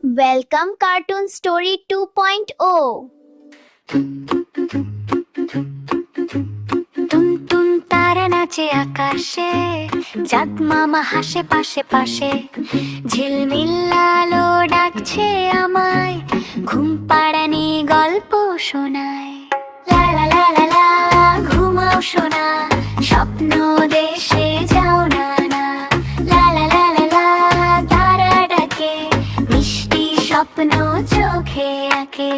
Welcome Cartoon Story 2.0. টুনটুন তারা নাচে আকাশে, চাঁদ মামা হাসে পাশে পাশে, ঝিলমিল আলো ডাকছে আমায়, ঘুম পাড়ানি গল্প শোনায়। লা লা লা লা লা, ঘুমাও সোনা, স্বপ্ন দেশে যাও না না। লা লা লা লা লা, তারা ডাকে, মিষ্টি স্বপ্ন চোখে আঁকে।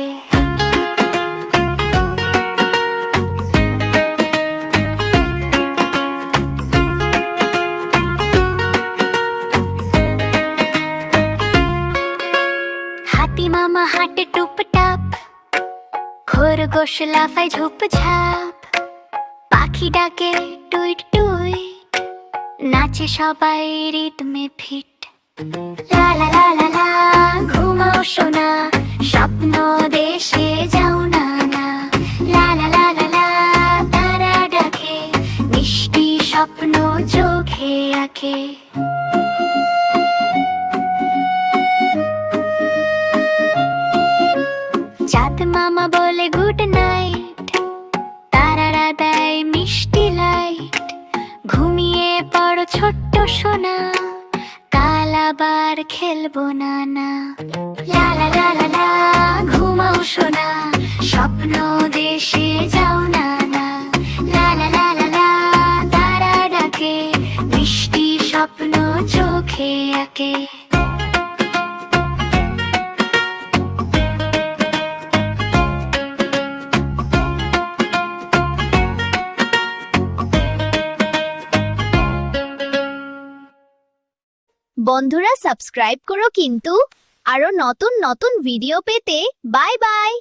হাতি মামা হাঁটে টুপটাপ, খরগোশ লাফায় ঝোপঝাপ, পাখি ডাকে টুইট টুইট, নাচে সবাই রিদমে ফিট। লা লা লা লা লা, ঘুমাও সোনা, স্বপ্ন দেশে যাও না না। লা লা লা লা লা, তারা ডাকে, মিষ্টি স্বপ্ন চোখে আঁকে। চাঁদ মামা বলে গুড নাইট, তারারা দেয় মিষ্টি লাইট, ঘুমিয়ে পড়ো ছোট্ট সোনা, কাল আবার খেলবো না না। লা লা লা লা লা, ঘুমাও সোনা, স্বপ্ন দেশে যাও না না। লা লা লা লা লা, তারা ডাকে, মিষ্টি স্বপ্ন চোখে আঁকে। বন্ধুরা সাবস্ক্রাইব করো কিন্তু আরো নতুন নতুন ভিডিও পেতে। Bye bye.